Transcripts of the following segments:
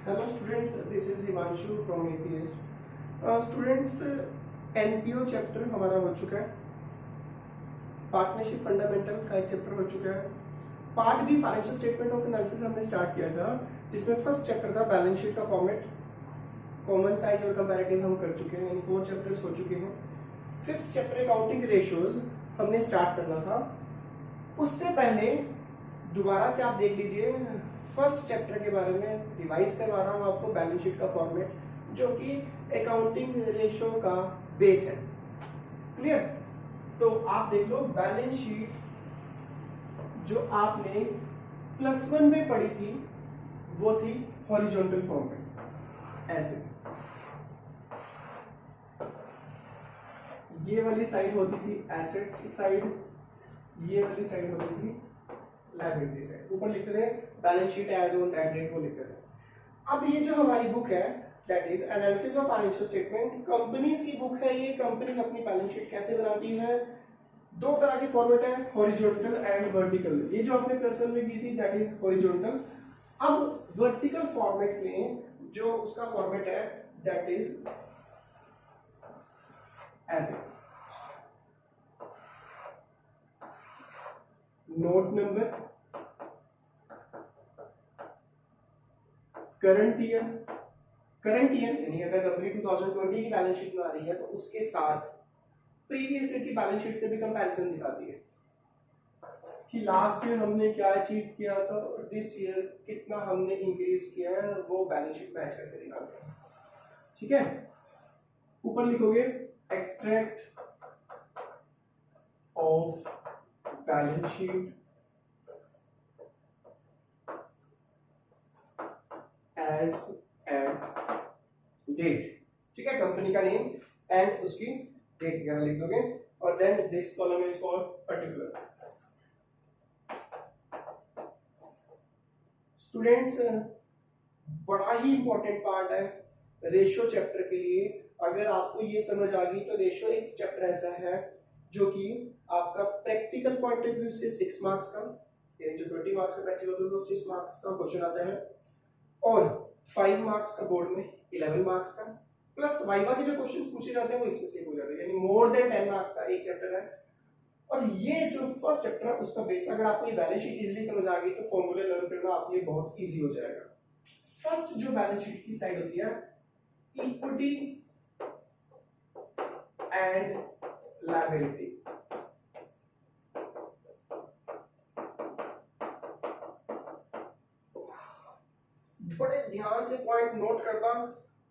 Hello student, this is Himanshu from APS. Students, NPO chapter हमारा हो चुका है, पार्टनरशिप फंडामेंटल का एक चैप्टर हो चुका है। Part be financial statement of analysis हमने स्टार्ट किया था, जिसमें फर्स्ट चैप्टर था बैलेंस शीट का फॉर्मेट, कॉमन साइज और कंपैरेटिव हम कर चुके हैं, यानी 4 चैप्टर्स हो चुके हैं। फिफ्थ चैप्टर अकाउंटिंग रेशियोज हमने स्टार्ट करना था। उससे पहले दोबारा से आप देख लीजिए, फर्स्ट चैप्टर के बारे में रिवाइज करवा रहा हूँ आपको, बैलेंस शीट का फॉर्मेट जो कि अकाउंटिंग रेशियो का बेस है। क्लियर? तो आप देख लो, बैलेंस शीट जो आपने +1 में पढ़ी थी वो थी हॉरिजॉन्टल फॉर्म में, ऐसे ये वाली साइड होती थी एसेट्स की साइड, ये वाली साइड होती थी लायबिलिटी साइड। ऊपर लिखते थे balance sheet as on that date, वो लिखते थे। अब ये जो हमारी बुक है that is analysis of financial statement, companies की बुक है ये। कंपनीज अपनी बैलेंस शीट कैसे बनाती है, 2 तरह के फॉर्मेट है, हॉरिजॉन्टल एंड वर्टिकल। ये जो आपने +1 में की थी दैट इज हॉरिजॉन्टल। अब वर्टिकल फॉर्मेट में जो उसका फॉर्मेट है दैट इज ऐसे, नोट नंबर, करंट ईयर यानी अगर कंपनी 2020 की बैलेंस शीट बना रही है तो उसके साथ प्रीवियस ईयर की बैलेंस शीट से भी कंपैरिजन दिखाती है कि लास्ट ईयर हमने क्या अचीव किया था और दिस ईयर कितना हमने इंक्रीज किया है, वो बैलेंस शीट मैच करके दिखाते हैं। ठीक है, ऊपर लिखोगे extract of balance sheet as at date. ठीक है, कंपनी का नेम एंड उसकी डेट वगैरह लिख दोगे, और then this column is for particular. Students, बड़ा ही इंपॉर्टेंट पार्ट है रेशियो चैप्टर के लिए। अगर आपको ये समझ आ गई तो रेशियो एक चैप्टर ऐसा है जो कि आपका प्रैक्टिकल पॉइंट ऑफ व्यू से 6 मार्क्स का, यानी जो 20 मार्क्स का प्रैक्टिकल होता है वो 6 मार्क्स का क्वेश्चन आता है, और 5 मार्क्स का बोर्ड में 11 मार्क्स का, प्लस वाइवा के जो क्वेश्चंस पूछे जाते हैं वो इसमें से हो जाते हैं, यानी मोर देन 10 मार्क्स का एक चैप्टर है। और ये जो फर्स्ट चैप्टर है उसका बेस, अगर आपको ये बैलेंस शीट इजीली समझ आ गई तो फॉर्मूले लर्न करना आपके लिए बहुत इजी हो जाएगा। फर्स्ट जो बैलेंस शीट की साइड होती है, इक्विटी एंड लायबिलिटी। बड़े ध्यान से पॉइंट नोट करना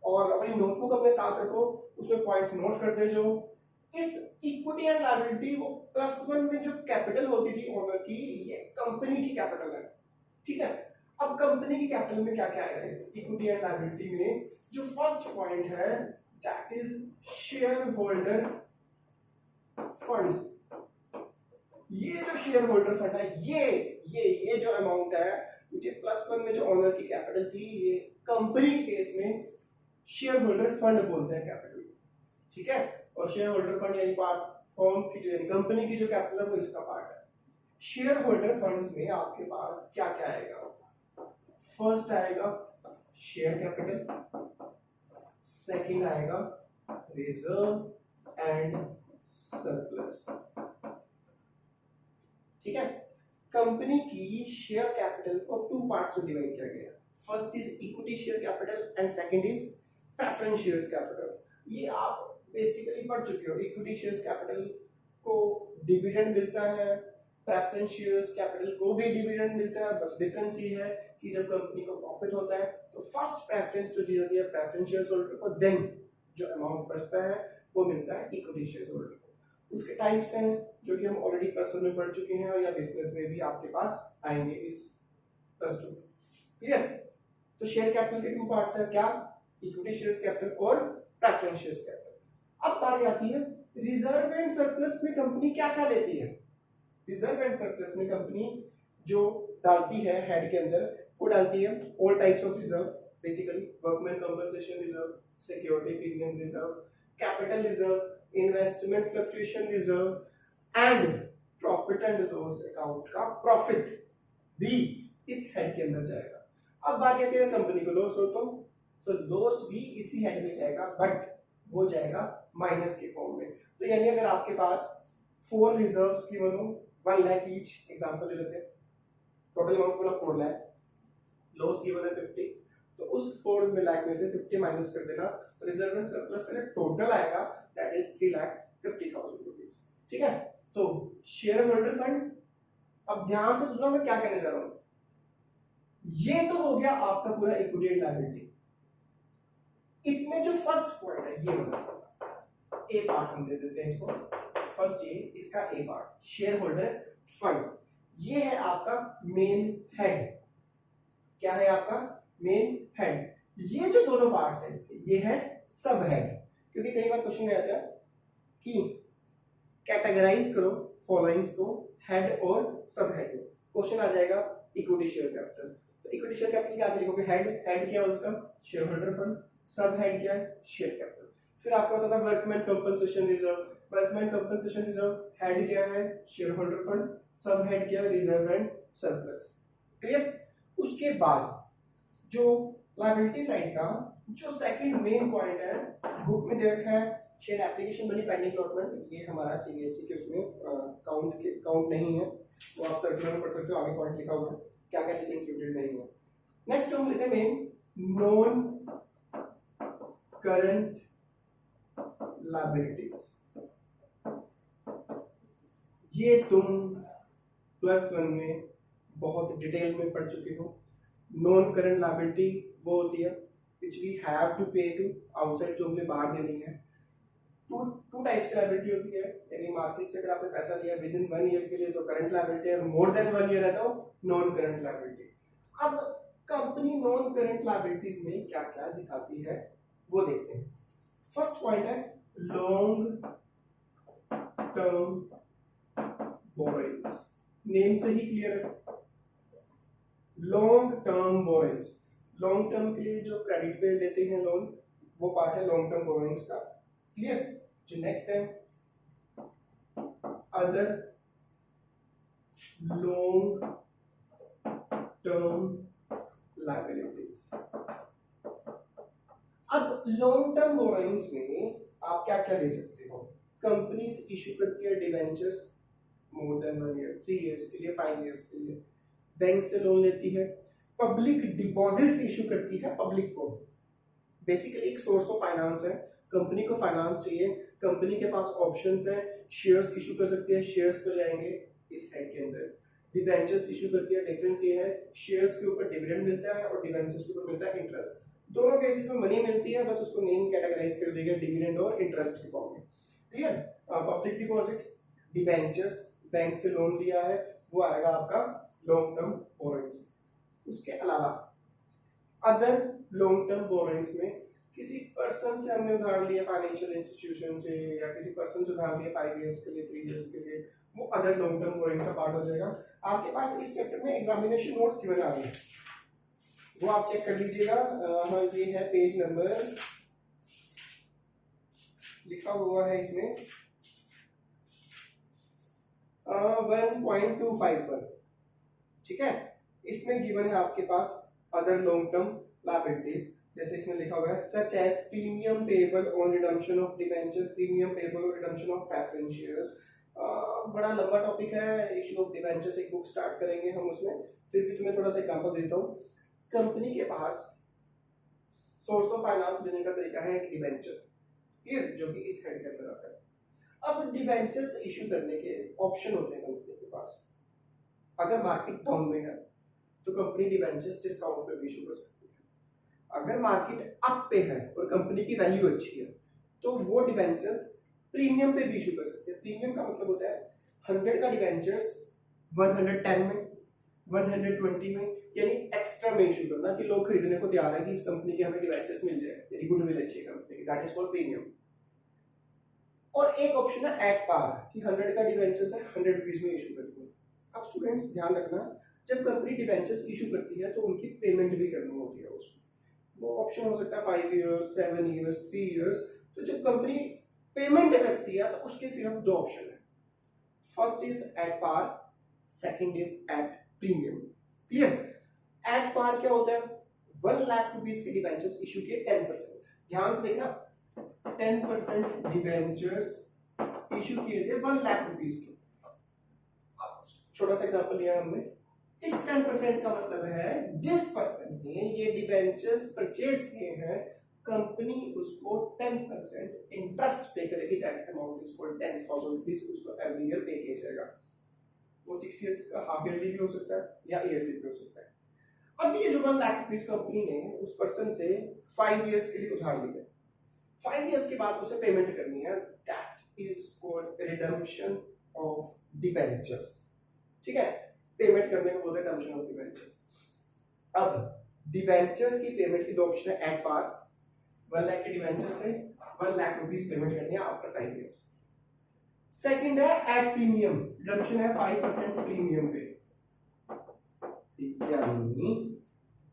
और अपनी नोटबुक अपने साथ रखो, उसमें पॉइंट्स नोट करते जाओ। इस इक्विटी एंड लायबिलिटी, वो +1 में जो कैपिटल होती थी ओनर की, ये कंपनी की कैपिटल है। ठीक है, अब कंपनी की कैपिटल में क्या क्या आएगा इक्विटी एंड लायबिलिटी में? जो फर्स्ट पॉइंट है that is share holder funds. ये जो शेयर होल्डर फंड है, ये जो अमाउंट है, मुझे +1 में जो ओनर की कैपिटल थी, ये कंपनी के केस में शेयर होल्डर फंड बोलते हैं कैपिटल। ठीक है, और शेयर होल्डर फंड यानी पार्ट फर्म की जो यानी कंपनी की जो कैपिटल है वो इसका पार्ट है। शेयर होल्डर फंड्स में आपके पास क्या क्या आएगा? फर्स्ट आएगा शेयर कैपिटल, सेकंड आएगा रिजर्व एंड सरप्लस। ठीक है, कंपनी की शेयर कैपिटल को 2 पार्ट्स में डिवाइड किया गया। First is equity share capital and second is preference shares capital. ये आप बेसिकली पढ़ चुके हो। इक्विटी शेयर्स कैपिटल को डिविडेंड मिलता है, प्रेफरेंस शेयर्स कैपिटल को भी डिविडेंड मिलता है, बस डिफरेंस ये है कि जब कंपनी को प्रॉफिट होता है तो फर्स्ट प्रेफरेंस जो दी जाती है प्रेफरेंस शेयर्स होल्डर को, देन जो अमाउंट बचता है वो मिलता है इक्विटी शेयर्स होल्डर को। उसके टाइप्स हैं जो कि हम ऑलरेडी +1 में पढ़ चुके हैं, और या बिजनेस में भी आपके पास आएंगे इस +2 में। क्लियर? तो शेयर कैपिटल के 2 पार्ट्स हैं, क्या? इक्विटी शेयर्स कैपिटल और प्रेफरेंस शेयर्स कैपिटल। अब बारी आती है रिजर्व एंड सरप्लस में कंपनी क्या क्या लेती है। रिजर्व एंड सरप्लस में कंपनी जो डालती है हेड के अंदर, वो डालती है all types of reserve, basically workman compensation reserve, security premium reserve, capital reserve, investment fluctuation reserve and profit and loss account का प्रॉफिट भी इस हेड के अंदर जाएगा। अब बात आती है कंपनी को लॉस हो तो लॉस भी इसी हेड में जाएगा, बट वो जाएगा माइनस के फॉर्म में। तो यानी अगर आपके पास 4 रिजर्व्स की बनो 1 लाख ईच, एग्जांपल ले लेते हैं, टोटल अमाउंट बोला 4 लाख, लॉस गिवन है 50, तो उस 4 लाख में से 50 माइनस कर देना, तो रिजर्व एंड सरप्लस का जो टोटल आएगा दैट इज 3,50,000 रुपीस। ठीक है, तो शेयर होल्डर फंड, अब ध्यान से सुनो मैं क्या कहने जा रहा हूं। ये तो हो गया आपका पूरा इक्विटी एंड लायबिलिटी। इसमें जो फर्स्ट पॉइंट है ये वाला ए पार्ट हम दे देते हैं इसको, फर्स्ट ये इसका ए पार्ट शेयर होल्डर फंड, ये है आपका मेन हेड। क्या है आपका मेन हेड। ये जो दोनों पार्ट्स है इसके ये है सब हेड, क्योंकि कई बार क्वेश्चन में आता है कि कैटेगराइज करो फॉलोइंग्स को हेड और सब हेड में, क्वेश्चन आ जाएगा इक्विटी शेयर कैपिटल। तो इक्विटी शेयर कैपिटल क्या लिखोगे, हेड, हेड क्या है उसका शेयर होल्डर फंड, सब हेड क्या है शेयर कैपिटल। फिर आपके पास आता है workman compensation reserve, workman compensation reserve head क्या है शेयर होल्डर फंड, सब हेड क्या है रिजर्व एंड सरप्लस। क्लियर। उसके बाद जो लायबिलिटी साइड का जो सेकंड मेन पॉइंट है बुक में दे रखा है शेयर एप्लीकेशन बनी पेंडिंग अलॉटमेंट, ये हमारा सीबीएसई के उसमें काउंट नहीं है, वो आप सर्कुलर में पढ़ सकते हो, आगे पॉइंट लिखा हुआ है क्या क्या चीजें इंक्लूडेड नहीं है। नेक्स्ट हम लेते हैं मेन नॉन करंट लायबिलिटीज। ये तुम +1 में बहुत डिटेल में पढ़ चुके हो। नॉन करंट लायबिलिटी वो होती है which we have to pay to outside, जो हमने बाहर देनी है। टू टाइप्स की लायबिलिटी होती है, यानी मार्केट से अगर आपने पैसा लिया विद इन 1 ईयर के लिए तो करंट लायबिलिटी है, मोर देन 1 ईयर है तो नॉन करंट लायबिलिटी। अब कंपनी नॉन करंट लायबिलिटीज में क्या क्या दिखाती है वो देखते हैं। फर्स्ट पॉइंट है लॉन्ग टर्म बोरोइंग्स, नेम से ही क्लियर है long term borrowings. Long term के लिए जो क्रेडिट पे लेते हैं लोन वो पार्ट है लॉन्ग टर्म बोरोइंग्स का। क्लियर। जो नेक्स्ट है अदर लॉन्ग टर्म लायबिलिटीज। अब लॉन्ग टर्म बोरोइंग्स में आप क्या क्या ले सकते हो, कंपनीज इशू करती है debentures more than 1 year, 3 years के लिए, 5 इयर्स के लिए, बैंक से लोन लेती है, पब्लिक डिपॉजिट्स इशू करती है पब्लिक को, बेसिकली एक सोर्स ऑफ फाइनेंस है, कंपनी को फाइनेंस चाहिए, कंपनी के पास ऑप्शंस हैं, शेयर्स इशू कर सकती है, शेयर्स पर जाएंगे इस हेड के अंदर। डिबेंचर्स इशू करती है, डिफरेंस ये है शेयर्स के ऊपर डिविडेंड मिलता है और डिबेंचर्स के ऊपर मिलता है इंटरेस्ट। दोनों केसेस में मनी मिलती है, बस उसको नेम कैटेगराइज कर देगा डिविडेंड और इंटरेस्ट के फॉर्म में। Clear. Public deposits, debentures, bank से लोन लिया है वो आएगा आपका लॉन्ग टर्म बोरोइंग्स। उसके अलावा अदर लॉन्ग टर्म बोरोइंग्स में किसी पर्सन से हमने उधार लिया, फाइनेंशियल इंस्टीट्यूशन से, या किसी पर्सन से उधार लिया 5 इयर्स के लिए, 3 इयर्स के लिए, वो अदर लॉन्ग टर्म बोरोइंग्स का पार्ट हो जाएगा। आपके पास इस चैप्टर में एग्जामिनेशन नोट्स गिवन आ रहे हैं, वो आप चेक कर लीजिएगा। ये है पेज नंबर, लिखा हुआ है इसमें 1.25 पर, ठीक है। इसमें गिवन है आपके पास अदर लॉन्ग टर्म लायबिलिटीज, जैसे इसमें लिखा हुआ है such as premium payable on redemption of debenture, premium payable on redemption of preference shares. बड़ा लंबा टॉपिक है, इशू ऑफ डिबेंचर्स एक बुक स्टार्ट करेंगे हम उसमें, फिर भी तुम्हें थोड़ा सा एग्जांपल देता हूं। कंपनी के पास सोर्स ऑफ फाइनेंस देने का तरीका है डिबेंचर, क्लियर, जो कि इस हेड के अंदर आता है। अब डिबेंचर्स इशू करने के ऑप्शन होते हैं कंपनी के पास। अगर मार्केट डाउन में है तो कंपनी डिबेंचर्स डिस्काउंट पे भी इशू कर सकती है। अगर मार्केट अप पे है और कंपनी की वैल्यू अच्छी है तो वो डिबेंचर्स प्रीमियम पे भी इशू कर सकते हैं। प्रीमियम का मतलब होता है 100 का डिबेंचर्स 110 में, 120 में, यानी एक्स्ट्रा में इशू करना कि लोग खरीदने को तैयार है कि इस कंपनी के हमें डिबेंचर्स मिल जाए, यानी गुडविल अच्छी है कंपनी की, दैट इज कॉल्ड प्रीमियम। और एक ऑप्शन है एट पार कि 100 का डिबेंचर्स है 100 रुपीज में इशू करनी है। अब स्टूडेंट्स ध्यान रखना, जब कंपनी डिबेंचर्स इशू करती है तो उनकी पेमेंट भी करनी होती है उसको। वो ऑप्शन हो सकता है 5 इयर्स, 7 इयर्स, 3 इयर्स। तो जब कंपनी पेमेंट करती है तो उसके सिर्फ 2 ऑप्शन है, first is at par, second is at premium. Clear. At par क्या होता है, 1,00,000 के डिबेंचर्स इशू किए 10%, ध्यान से देखना 10% डिबेंचर्स इशू किए थे 1,00,000 के। छोटा सा एग्जांपल लिया हमने, इस 10% का मतलब है जिस पर्सन ने ये डिबेंचर्स परचेज किए हैं कंपनी उसको 10% इंटरेस्ट पे करेगी, that amount is called 10,000 rupees, उसको एवरी ईयर पे किया जाएगा। वो 6 इयर्स का हाफ ईयरली भी हो सकता है या ईयरली भी हो सकता है। अब ये जो 1,00,000 रुपीज कंपनी ने उस पर्सन से 5 इयर्स के लिए उधार लिया, 5 इयर्स के बाद उसे पेमेंट करनी है, that is called redemption of debentures. ठीक है, पेमेंट करने को बोलते हैं रिडम्पशन ऑफ डिबेंचर। अब डिबेंचर्स की पेमेंट की दो ऑप्शन है, एट पार 1,00,000 के डिबेंचर्स थे, 1,00,000 रुपीज पेमेंट करनी है आफ्टर 5 इयर्स। सेकंड है एट प्रीमियम, रिडम्पशन है 5% प्रीमियम पे, यानी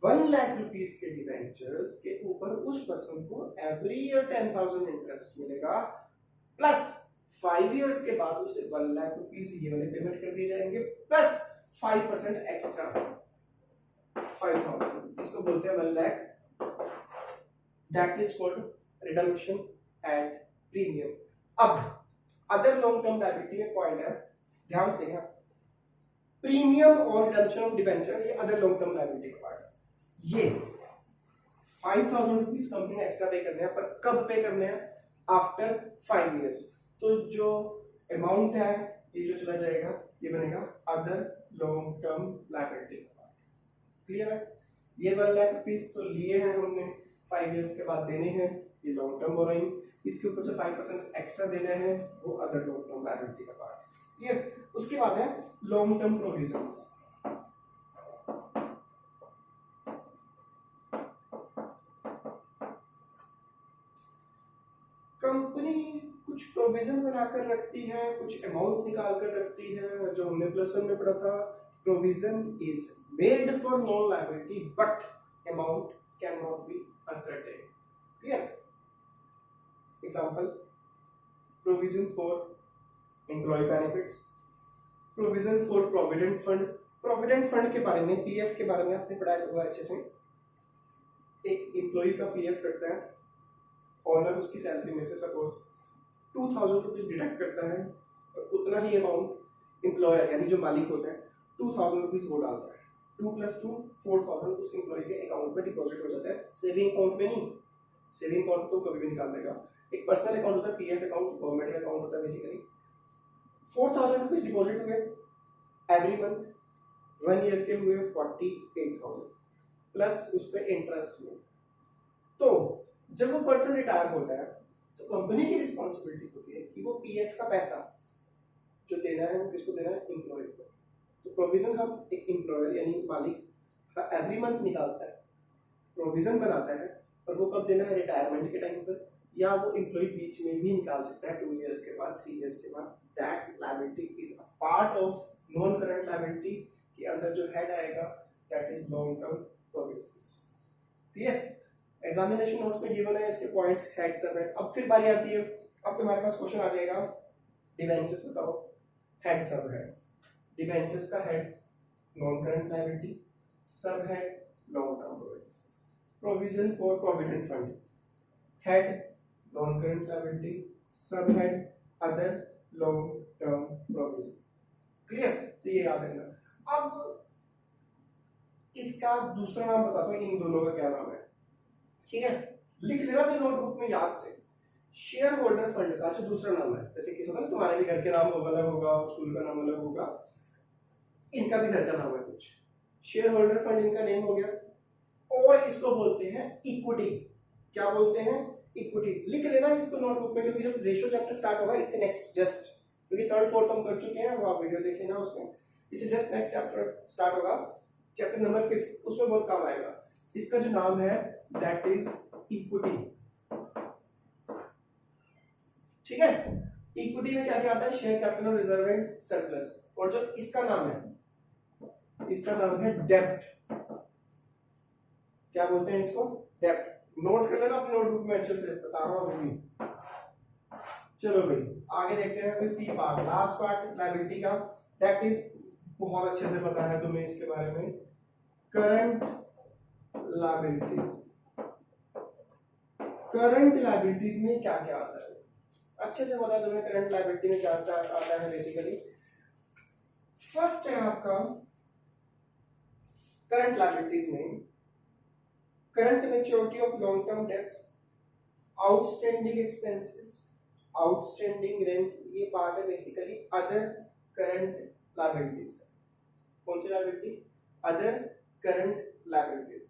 1,00,000 रुपीज के डिबेंचर्स के ऊपर उस पर्सन को एवरी ईयर 10,000 इंटरेस्ट मिलेगा, प्लस 5 इयर्स के बाद उसे 1,00,000 रुपीज ये वाले पेमेंट कर दिए जाएंगे, प्लस 5% एक्स्ट्रा 5,000, इसको बोलते हैं 1,00,000, that is called redemption at premium. अब अदर लॉन्ग टर्म लायबिलिटी में पॉइंट है, ध्यान से देखना, प्रीमियम और रिडम्पशन ऑफ डिबेंचर ये अदर लॉन्ग टर्म लायबिलिटी का पार्ट है। ये 5,000 रुपीज कंपनी ने एक्स्ट्रा पे करने हैं, पर कब पे करने हैं? After 5 years. तो जो अमाउंट है ये जो चला जाएगा ये बनेगा अदर लॉन्ग टर्म लायबिलिटी का पार्ट। क्लियर है? ये 1,00,000 रुपीज तो लिए हैं हमने, 5 इयर्स के बाद देने हैं, ये लॉन्ग टर्म बोरोइंग, इसके ऊपर जो 5% एक्स्ट्रा देना है वो अदर लॉन्ग टर्म लायबिलिटी का पार्ट। क्लियर? उसके बाद है लॉन्ग टर्म प्रोविजंस। कंपनी कुछ प्रोविजन बनाकर रखती है, कुछ अमाउंट निकाल कर रखती है, जो हमने प्लस वन में पढ़ा था, provision is made for non liability but amount can not be ascertain. Clear? Example, provision for employ benefits, provision for provident fund. Provident fund के बारे में, पीएफ के बारे में आपने पढ़ाया होगा अच्छे से। एक एम्प्लॉय का पीएफ कटता है, ऑनर उसकी सैलरी में से सपोज 2,000 रुपीज डिडक्ट करता है, और उतना ही अमाउंट एम्प्लॉयर यानी जो मालिक होता है 2,000 रुपीज वो डालता है, 2 + 2 4,000 उस एम्प्लॉय के अकाउंट में डिपॉजिट हो जाता है, सेविंग अकाउंट में नहीं, सेविंग अकाउंट तो कभी भी निकाल देगा, एक पर्सनल अकाउंट होता है, पीएफ अकाउंट गवर्नमेंट का अकाउंट होता है बेसिकली। 4,000 रुपीज डिपॉजिट हुए एवरी मंथ, 1 ईयर के हुए 48,000 प्लस उस पर इंटरेस्ट हुए। तो जब वो पर्सन रिटायर होता है तो कंपनी की रिस्पॉन्सिबिलिटी होती है कि वो पीएफ का पैसा जो देना है वो किसको देना है? एम्प्लॉय को। तो प्रोविजन हम एक एम्प्लॉयर यानी मालिक एवरी मंथ निकालता है, प्रोविजन बनाता है, और वो कब देना है? रिटायरमेंट के टाइम पर, या वो एम्प्लॉय बीच में भी निकाल सकता है 2 इयर्स के बाद, 3 इयर्स के बाद। That liability is a part of non current liability के अंदर जो हेड आएगा that is long term provisions. Clear? Examination notes में गिवन है, इसके पॉइंट्स हेड सब है। अब फिर बारी आती है, अब तुम्हारे पास क्वेश्चन आ जाएगा, डिबेंचर्स बताओ, हेड सब है, डिबेंचर्स का head non current liability, sub head long term provisions, provision for provident fund, head non current liability, sub head other long term provision. Clear? तो ये याद रखना। अब इसका दूसरा नाम बताता हूँ, इन दोनों का क्या नाम है, ठीक है? लिख लेना अपने नोटबुक में याद से। शेयर होल्डर फंड का जो दूसरा नाम है, जैसे किसी होगा ना, तुम्हारे भी घर के नाम अलग होगा, स्कूल का नाम अलग होगा, इनका भी घर का नाम है कुछ, शेयर होल्डर फंड इनका नेम हो गया, और इसको बोलते हैं इक्विटी। क्या बोलते हैं? इक्विटी। लिख लेना इसको नोटबुक में, क्योंकि जब रेशियो चैप्टर स्टार्ट होगा इससे नेक्स्ट जस्ट, क्योंकि 3rd 4th हम कर चुके हैं, वो आप वीडियो देख लेना उसमें, इससे जस्ट नेक्स्ट चैप्टर स्टार्ट होगा, चैप्टर नंबर 5, उसमें बहुत काम आएगा। इसका जो नाम है दैट इज इक्विटी। ठीक है? इक्विटी में क्या क्या आता है? Share capital, reserve and surplus. और जो इसका नाम है, इसका नाम है डेब्ट। क्या बोलते हैं इसको? डेब्ट। नोट कर लेना अपने नोटबुक में अच्छे से, बता रहा हूं अभी। चलो भाई आगे देखते हैं, फिर C part, last part liability का, दैट इज बहुत अच्छे से पता है तुम्हें इसके बारे में, करंट लायबिलिटीज। करंट लायबिलिटीज में क्या क्या आता है, अच्छे से बता दो मैं करंट लायबिलिटी में क्या आता है। बेसिकली फर्स्ट है आपका करंट लायबिलिटीज में current maturity of long term debts, outstanding expenses, outstanding rent, ये पार्ट है बेसिकली अदर करंट लायबिलिटीज का। कौन सी लायबिलिटी? Other current liabilities.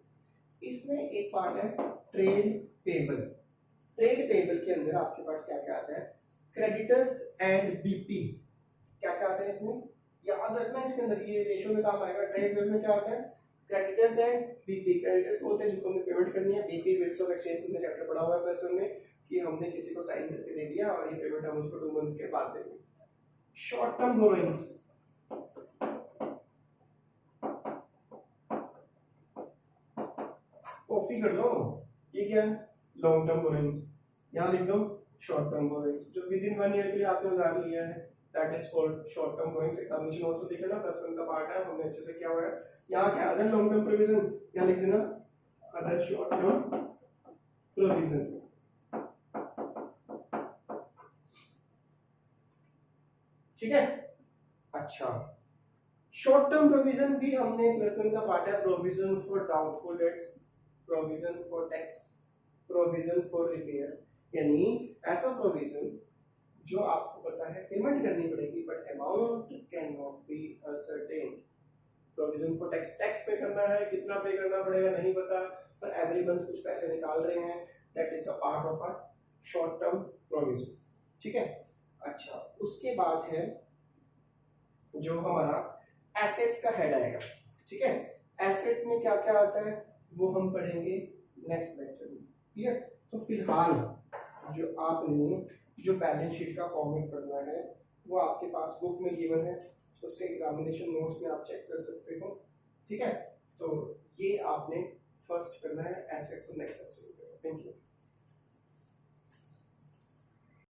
इसमें एक पार्ट है ट्रेड पेबल। ट्रेड पेबल के अंदर आपके पास क्या क्या आता है? Creditors and BP. क्या क्या आता है इसमें? याद रखना इसके अंदर ये रेशियो में काम आएगा। ट्रेड पेबल में क्या आता है? Creditors and BP. क्रेडिटर्स होते हैं जिनको हमने पेमेंट करनी है, बीपी बिल्स ऑफ एक्सचेंज हमने चैप्टर पढ़ा हुआ है प्लस में कि हमने किसी को साइन करके दे दिया और ये पेमेंट हम उसको 2 मंथ्स के बाद देंगे। शॉर्ट टर्म बोरोइंग्स, कॉपी कर लो, ये क्या है? Long term borrowings. यहाँ लिख दो शॉर्ट टर्म बोरोइंग्स, जो विद इन 1 ईयर के लिए आपने उधार लिया है, that is called short term borrowings. Examination also देख लेना, प्लस 1 का पार्ट है, हमने अच्छे से किया हुआ है। यहाँ क्या अदर लॉन्ग टर्म प्रोविजन, यहाँ लिख देना अदर शॉर्ट टर्म प्रोविजन। ठीक है, अच्छा शॉर्ट टर्म प्रोविजन भी हमने प्लस 1 का पार्ट है। Provision for doubtful debts, provision for tax, provision for repair, यानी ऐसा प्रोविजन जो आपको पता है पेमेंट करनी पड़ेगी but amount can not be certain. Provision for tax, tax पे करना है, कितना पे करना पड़ेगा नहीं पता, पर एवरी मंथ कुछ पैसे निकाल रहे हैं, that is a part of a short term provision. ठीक है, अच्छा उसके बाद है जो हमारा एसेट्स का हेड आएगा। ठीक है, एसेट्स में क्या क्या आता है वो हम पढ़ेंगे नेक्स्ट लेक्चर में। क्लियर? तो फिलहाल जो आपने जो बैलेंस शीट का फॉर्मेट करना है वो आपके पास बुक में गिवन है, उसके एग्जामिनेशन नोट्स में आप चेक कर सकते हो। ठीक है, तो ये आपने फर्स्ट करना है एसेट्स नेक्स्ट लेक्चर में। Thank you.